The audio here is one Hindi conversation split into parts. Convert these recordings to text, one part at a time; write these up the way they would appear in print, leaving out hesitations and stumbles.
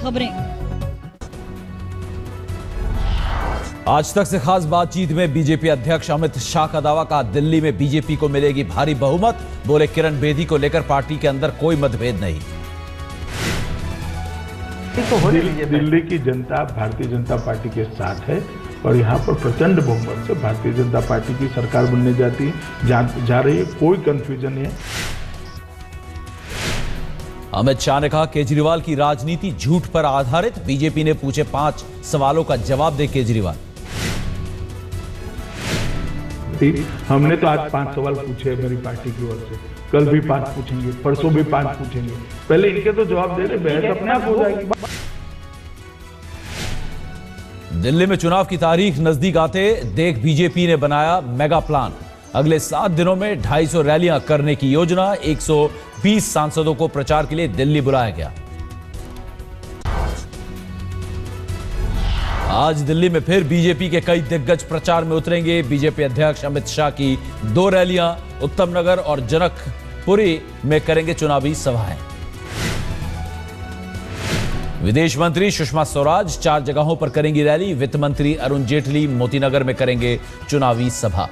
खबरें। आज तक से खास बातचीत में बीजेपी अध्यक्ष अमित शाह का दावा, कहा दिल्ली में बीजेपी को मिलेगी भारी बहुमत। बोले किरण बेदी को लेकर पार्टी के अंदर कोई मतभेद नहीं। दिल्ली की जनता भारतीय जनता पार्टी के साथ है और यहाँ पर प्रचंड बहुमत से भारतीय जनता पार्टी की सरकार बनने जा रही है, कोई कंफ्यूजन नहीं है। अमित शाह ने कहा केजरीवाल की राजनीति झूठ पर आधारित। बीजेपी ने पूछे 5 सवालों का जवाब दे केजरीवाल। हमने तो आज 5 सवाल पूछे मेरी पार्टी की ओर से, कल भी 5 पूछेंगे, परसों भी 5 पूछेंगे। पहले इनके तो जवाब दे रहे, बहस अपने आप हो जाएगी। दिल्ली में चुनाव की तारीख नजदीक आते देख बीजेपी ने बनाया मेगा प्लान। अगले 7 दिनों में 250 रैलियां करने की योजना। 120 सांसदों को प्रचार के लिए दिल्ली बुलाया गया। आज दिल्ली में फिर बीजेपी के कई दिग्गज प्रचार में उतरेंगे। बीजेपी अध्यक्ष अमित शाह की 2 रैलियां उत्तम नगर और जनकपुरी में करेंगे चुनावी सभाएं। विदेश मंत्री सुषमा स्वराज 4 जगहों पर करेंगी रैली। वित्त मंत्री अरुण जेटली मोतीनगर में करेंगे चुनावी सभा।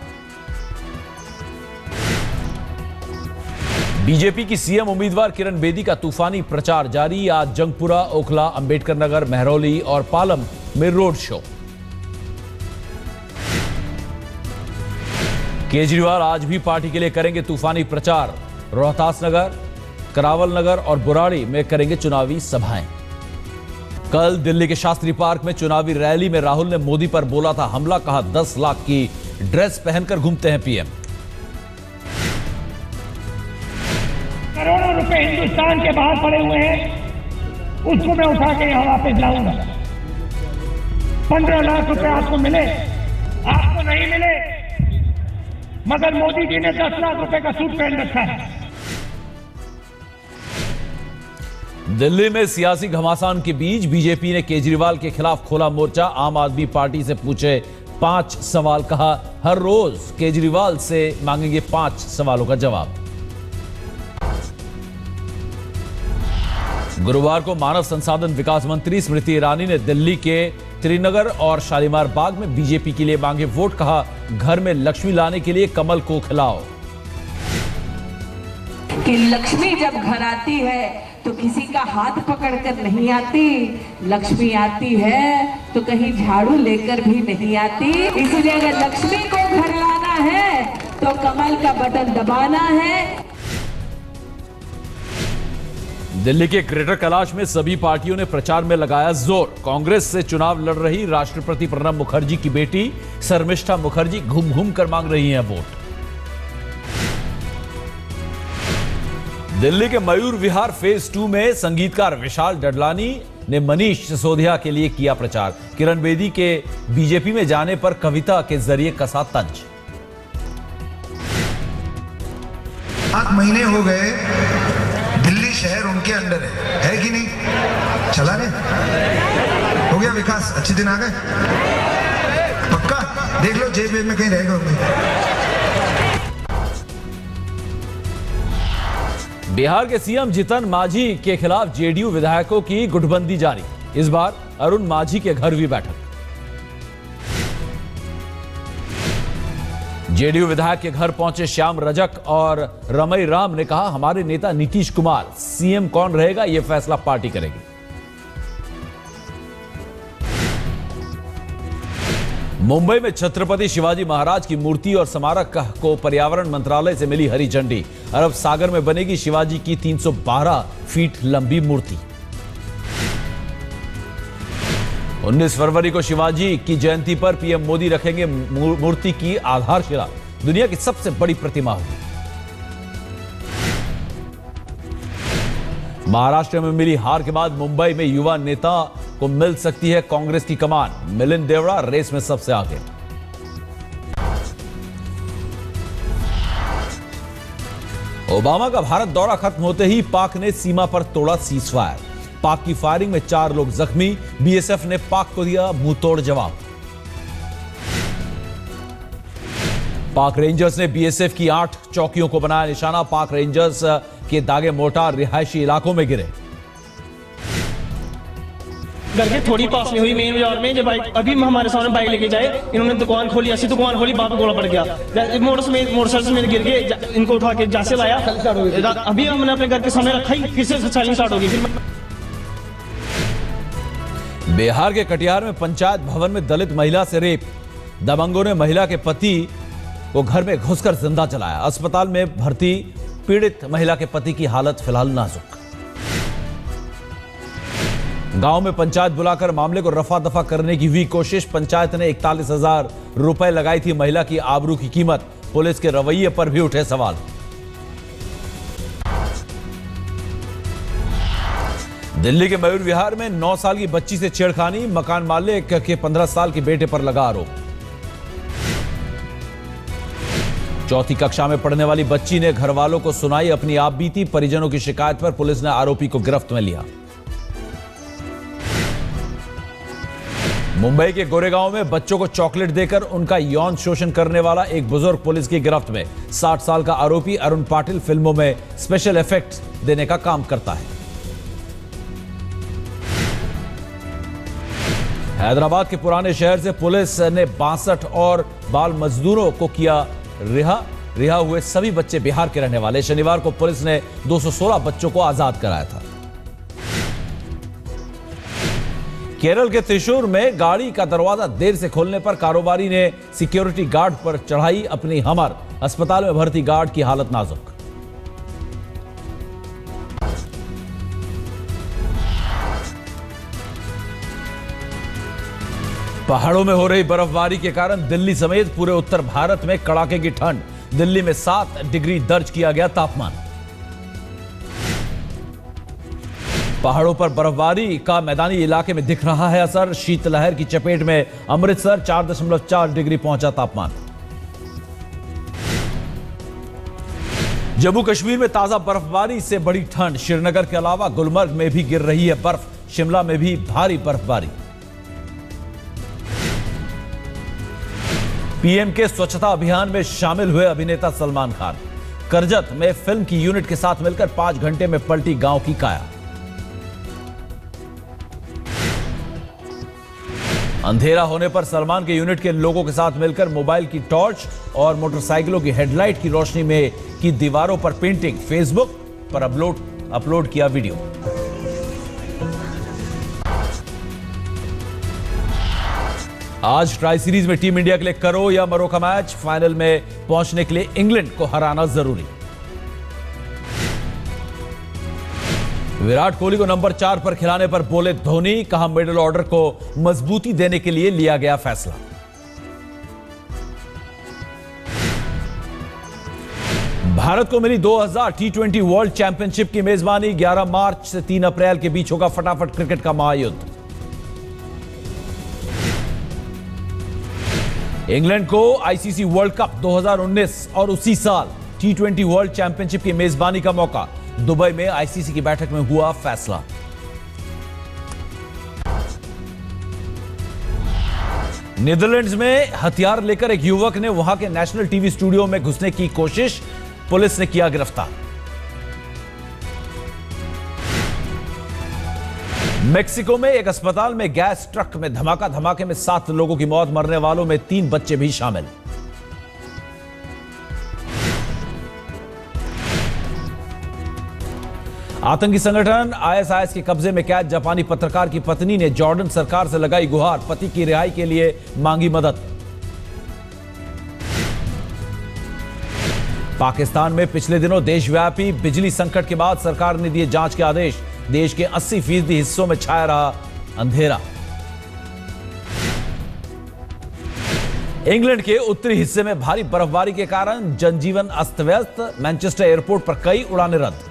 बीजेपी की सीएम उम्मीदवार किरण बेदी का तूफानी प्रचार जारी। आज जंगपुरा, ओखला, अंबेडकर नगर, महरौली और पालम में रोड शो। केजरीवाल आज भी पार्टी के लिए करेंगे तूफानी प्रचार। रोहतास नगर, करावल नगर और बुराड़ी में करेंगे चुनावी सभाएं। कल दिल्ली के शास्त्री पार्क में चुनावी रैली में राहुल ने मोदी पर बोला था हमला। कहा 10 लाख की ड्रेस पहनकर घूमते हैं पीएम। करोड़ों रुपए हिंदुस्तान के बाहर पड़े हुए हैं, उसको मैं उठा के यहाँ वापस लाऊंगा। 15 लाख रुपए आपको मिले, आपको नहीं मिले, मगर मोदी जी ने 10 लाख रुपए का सूट पहन रखा है। दिल्ली में सियासी घमासान के बीच बीजेपी ने केजरीवाल के खिलाफ खोला मोर्चा। आम आदमी पार्टी से पूछे 5 सवाल। कहा हर रोज केजरीवाल से मांगेंगे 5 सवालों का जवाब। गुरुवार को मानव संसाधन विकास मंत्री स्मृति ईरानी ने दिल्ली के त्रिनगर और शालीमार बाग में बीजेपी के लिए मांगे वोट। कहा घर में लक्ष्मी लाने के लिए कमल को खिलाओ। कि लक्ष्मी जब घर आती है तो किसी का हाथ पकड़कर नहीं आती, लक्ष्मी आती है तो कहीं झाड़ू लेकर भी नहीं आती। इसलिए अगर लक्ष्मी को घर लाना है तो कमल का बटन दबाना है। दिल्ली के ग्रेटर कैलाश में सभी पार्टियों ने प्रचार में लगाया जोर। कांग्रेस से चुनाव लड़ रही राष्ट्रपति प्रणब मुखर्जी की बेटी शर्मिष्ठा मुखर्जी घूम घूम कर मांग रही हैं वोट। दिल्ली के मयूर विहार फेज 2 में संगीतकार विशाल डडलानी ने मनीष सिसोदिया के लिए किया प्रचार। किरण बेदी के बीजेपी में जाने पर कविता के जरिए कसा तंज। 8 महीने हो गए, दिल्ली शहर उनके अंडर है कि नहीं? चला रहे, हो गया विकास, अच्छे दिन आ गए। पक्का देख लो, जेब में कहीं रह गए। बिहार के सीएम जीतन मांझी के खिलाफ जेडीयू विधायकों की गुटबंदी जारी। इस बार अरुण मांझी के घर भी बैठक। जेडीयू विधायक के घर पहुंचे श्याम रजक और रमई राम ने कहा हमारे नेता नीतीश कुमार, सीएम कौन रहेगा यह फैसला पार्टी करेगी। मुंबई में छत्रपति शिवाजी महाराज की मूर्ति और स्मारक को पर्यावरण मंत्रालय से मिली हरी झंडी। अरब सागर में बनेगी शिवाजी की 312 फीट लंबी मूर्ति। 19 फरवरी को शिवाजी की जयंती पर पीएम मोदी रखेंगे मूर्ति की आधारशिला। दुनिया की सबसे बड़ी प्रतिमा होगी। महाराष्ट्र में मिली हार के बाद मुंबई में युवा नेता को मिल सकती है कांग्रेस की कमान। मिलिंद देवड़ा रेस में सबसे आगे। ओबामा का भारत दौरा खत्म होते ही पाक ने सीमा पर तोड़ा सीजफायर। पाक की फायरिंग में 4 लोग जख्मी। बीएसएफ ने पाक को दिया मुंहतोड़ जवाब। पाक रेंजर्स ने बीएसएफ की 8 चौकियों को बनाया निशाना। पाक रेंजर्स के दागे मोर्टार रिहायशी इलाकों में गिरे। घर के थोड़ी पास में हुई मेन बाजार में, जब बाइक अभी हमारे सामने बाइक लेके जाए, इन्होंने दुकान खोली, ऐसी दुकान खोली, बाप गोला पड़ गया, मोटरसाइकिल से मेरे गिर गए, इनको उठा के जैसे लाया, अभी हमने अपने घर के सामने रखा ही, फिर से साइलेंस स्टार्ट हो गई। बिहार के कटिहार में पंचायत भवन में दलित महिला से रेप, दबंगों ने महिला के पति को घर में घुसकर जिंदा जलाया। अस्पताल में भर्ती पीड़ित महिला के पति की हालत फिलहाल नाजुक। गांव में पंचायत बुलाकर मामले को रफा दफा करने की हुई कोशिश, पंचायत ने 41,000 रुपए लगाई थी महिला की आबरू की कीमत, पुलिस के रवैये पर भी उठे सवाल। दिल्ली के मयूर विहार में 9 साल की बच्ची से छेड़खानी, मकान मालिक के 15 साल के बेटे पर लगा आरोप। चौथी कक्षा में पढ़ने वाली बच्ची ने घर वालों को सुनाई अपनी आपबीती, परिजनों की शिकायत पर पुलिस ने आरोपी को गिरफ्त में लिया। मुंबई के गोरेगांव में बच्चों को चॉकलेट देकर उनका यौन शोषण करने वाला एक बुजुर्ग पुलिस की गिरफ्त में। 60 साल का आरोपी अरुण पाटिल फिल्मों में स्पेशल इफेक्ट्स देने का काम करता है। हैदराबाद के पुराने शहर से पुलिस ने 62 और बाल मजदूरों को किया रिहा हुए सभी बच्चे बिहार के रहने वाले। शनिवार को पुलिस ने 216 बच्चों को आजाद कराया था। केरल के त्रिशूर में गाड़ी का दरवाजा देर से खोलने पर कारोबारी ने सिक्योरिटी गार्ड पर चढ़ाई अपनी हमर, अस्पताल में भर्ती गार्ड की हालत नाजुक। पहाड़ों में हो रही बर्फबारी के कारण दिल्ली समेत पूरे उत्तर भारत में कड़ाके की ठंड, दिल्ली में 7 डिग्री दर्ज किया गया तापमान। पहाड़ों पर बर्फबारी का मैदानी इलाके में दिख रहा है असर, शीतलहर की चपेट में अमृतसर 4.4 डिग्री पहुंचा तापमान। जम्मू कश्मीर में ताजा बर्फबारी से बड़ी ठंड, श्रीनगर के अलावा गुलमर्ग में भी गिर रही है बर्फ, शिमला में भी भारी बर्फबारी। पीएम के स्वच्छता अभियान में शामिल हुए अभिनेता सलमान खान, करजत में फिल्म की यूनिट के साथ मिलकर 5 घंटे में पलटी गांव की काया। अंधेरा होने पर सलमान के यूनिट के लोगों के साथ मिलकर मोबाइल की टॉर्च और मोटरसाइकिलों की हेडलाइट की रोशनी में की दीवारों पर पेंटिंग, फेसबुक पर अपलोड किया वीडियो। आज ट्राई सीरीज में टीम इंडिया के लिए करो या मरो का मैच, फाइनल में पहुंचने के लिए इंग्लैंड को हराना जरूरी। विराट कोहली को नंबर 4 पर खिलाने पर बोले धोनी, कहा मिडिल ऑर्डर को मजबूती देने के लिए लिया गया फैसला। भारत को मिली 2000 T20 वर्ल्ड चैंपियनशिप की मेजबानी, 11 मार्च से 3 अप्रैल के बीच होगा फटाफट क्रिकेट का महायुद्ध। इंग्लैंड को आईसीसी वर्ल्ड कप 2019 और उसी साल T20 वर्ल्ड चैंपियनशिप की मेजबानी का मौका, दुबई में आईसीसी की बैठक में हुआ फैसला। नीदरलैंड्स में हथियार लेकर एक युवक ने वहां के नेशनल टीवी स्टूडियो में घुसने की कोशिश, पुलिस ने किया गिरफ्तार। मेक्सिको में एक अस्पताल में गैस ट्रक में धमाके में 7 लोगों की मौत, मरने वालों में 3 बच्चे भी शामिल। आतंकी संगठन आईएसआईएस के कब्जे में कैद जापानी पत्रकार की पत्नी ने जॉर्डन सरकार से लगाई गुहार, पति की रिहाई के लिए मांगी मदद। पाकिस्तान में पिछले दिनों देशव्यापी बिजली संकट के बाद सरकार ने दिए जांच के आदेश, देश के 80% हिस्सों में छाया रहा अंधेरा। इंग्लैंड के उत्तरी हिस्से में भारी बर्फबारी के कारण जनजीवन अस्त व्यस्त, मैनचेस्टर एयरपोर्ट पर कई उड़ानें रद्द।